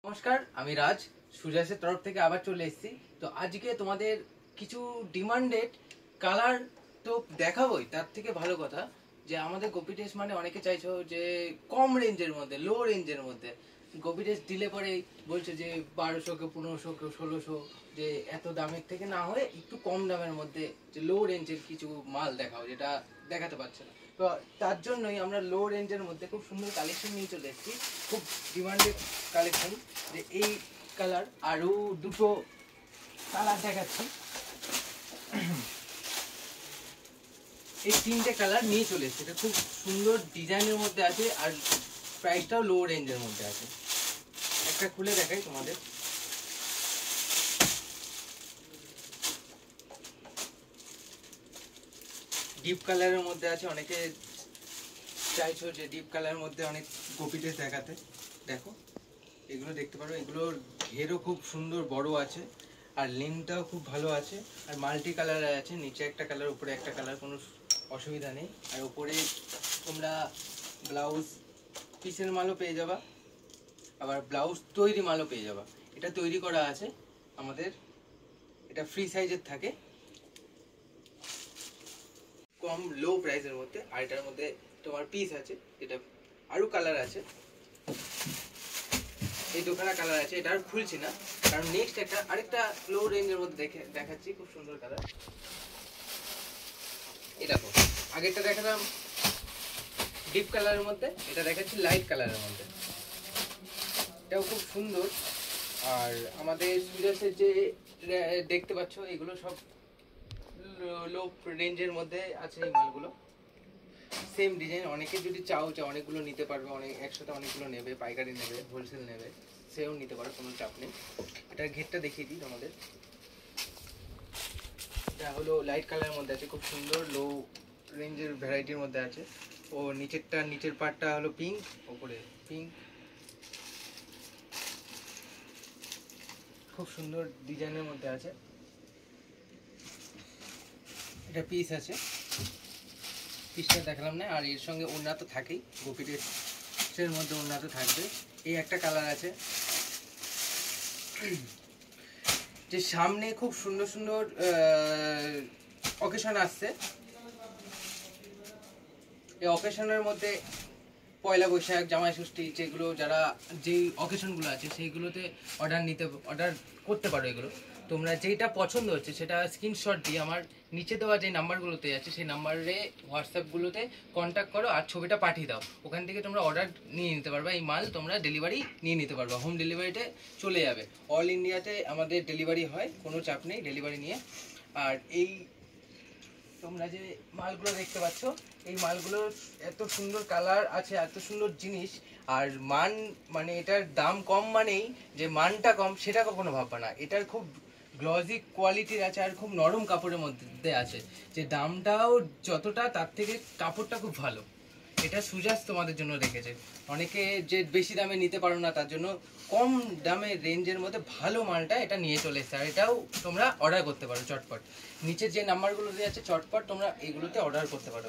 নমস্কার, আমি রাজ সুজাসের তরফ থেকে আবার চলে এসেছি। তো আজকে তোমাদের কিছু ডিমান্ডেড কালার তো দেখাবোই, তার থেকে ভালো কথা যে আমাদের গোপি টেস্ট মানে অনেকে চাইছো যে কম রেঞ্জের মধ্যে, লো রেঞ্জের মধ্যে গোপি টেস্ট দিলে পরে বলছে যে 1200 কে 1500 কে 1600, যে এত দামের থেকে না হয়ে একটু কম দামের মধ্যে যে লো রেঞ্জের কিছু মাল দেখাও, যেটা দেখাতে পারছে না। তো তার জন্যই আমরা লো রেঞ্জের মধ্যে খুব সুন্দর কালেকশন নিয়ে চলে এসেছি, খুব ডিমান্ডেড কালেকশন। যে এই কালার আরো দুটো কালার দেখাচ্ছি, এই তিনটে কালার নিয়ে চলে এসেছে। এটা খুব সুন্দর ডিজাইনের মধ্যে আছে আর প্রাইসটাও লো রেঞ্জের মধ্যে আছে। একটা খুলে দেখাই তোমাদের। ডিপ কালারের মধ্যে আছে, অনেকে চাইছো যে ডিপ কালারের মধ্যে অনেক গোপি টেস্ট দেখাতে। দেখো এগুলো দেখতে পারো, এগুলোর ঘেরও খুব সুন্দর বড় আছে আর লেন্থটাও খুব ভালো আছে আর মাল্টি কালারের আছে। নিচে একটা কালার, উপরে একটা কালার, কোনো অসুবিধা নেই। আর উপরে তোমরা ব্লাউজ পিসের মালও পেয়ে যাবা, আবার ব্লাউজ তৈরি মালও পেয়ে যাবা। এটা তৈরি করা আছে আমাদের, এটা ফ্রি সাইজের থাকে, কম লো প্রাইসের মধ্যে। আর এটার মধ্যে তোমার পিস আছে, এটা আরও কালার আছে, এই দুখানা কালার আছে। এটা আর খুলছি না কারণ নেক্সট একটা আরেকটা লো রেঞ্জের মধ্যে দেখাচ্ছি, খুব সুন্দর কালার। এটা দেখো, আগেরটা দেখালাম ডিপ কালারের মধ্যে, এটা দেখাচ্ছি লাইট কালারের মধ্যে। এটাও খুব সুন্দর। আর আমাদের সুজাসের যে দেখতে পাচ্ছ এগুলো সব লো রেঞ্জের মধ্যে আছে এই মালগুলো। সেম ডিজাইন, অনেকে যদি চাও অনেকগুলো নিতে পারবে, অনেক একসাথে অনেকগুলো নেবে, পাইকারি নেবে, হোলসেল নেবে, সেও নিতে পারো, কোনো চাপ নেই। এটার ঘেরটা দেখিয়ে দিই তোমাদের। এটা হলো লাইট কালারের মধ্যে আছে, খুব সুন্দর লো রেঞ্জের ভ্যারাইটির মধ্যে আছে। ও নিচের পার্টটা হলো পিঙ্ক, ওপরে পিঙ্ক, খুব সুন্দর ডিজাইনের মধ্যে আছে। এটা পিস আছে, পিসটা দেখালাম না। আর এর সঙ্গে ওড়না তো থাকেই, গোপি টেস্টের মধ্যে ওড়না তো থাকবে। এই একটা কালার আছে, যে সামনে খুব সুন্দর সুন্দর অকেশন আসছে। এই অকেশনের মধ্যে পয়লা বৈশাখ, জামাই ষষ্ঠী, যেগুলো যারা যেই অকেশনগুলো আছে সেইগুলোতে অর্ডার করতে পারো। এগুলো তোমরা যেটা পছন্দ হচ্ছে সেটা স্ক্রিনশট দিয়ে আমার নিচে দেওয়া যে নাম্বারগুলোতে আছে সেই নাম্বারে হোয়াটসঅ্যাপগুলোতে কন্ট্যাক্ট করো আর ছবিটা পাঠিয়ে দাও। ওখান থেকে তোমরা অর্ডার নিয়ে নিতে পারবে, এই মাল তোমরা ডেলিভারি নিয়ে নিতে পারবে, হোম ডেলিভারিতে চলে যাবে। অল ইন্ডিয়াতে আমাদের ডেলিভারি হয়, কোনো চাপ নেই ডেলিভারি নিয়ে। আর এই তোমরা যে মালগুলো দেখতে পাচ্ছ, এই মালগুলোর এত সুন্দর কালার আছে, এত সুন্দর জিনিস, আর মান মানে এটার দাম কম মানেই যে মানটা কম সেটা কখনো ভাববা না। এটার খুব গ্লজি কোয়ালিটির আছে আর খুব নরম কাপড়ের মধ্যে আছে, যে দামটাও যতটা তার থেকে কাপড়টা খুব ভালো। এটা সুজাস তোমাদের জন্য রেখেছে। অনেকে যে বেশি দামে নিতে পারো না তার জন্য কম দামে রেঞ্জের মধ্যে ভালো মালটা এটা নিয়ে চলে এসেছে। আর এটাও তোমরা অর্ডার করতে পারো চটপট, নিচে যে নাম্বারগুলো দেওয়া আছে চটপট তোমরা এগুলোতে অর্ডার করতে পারো।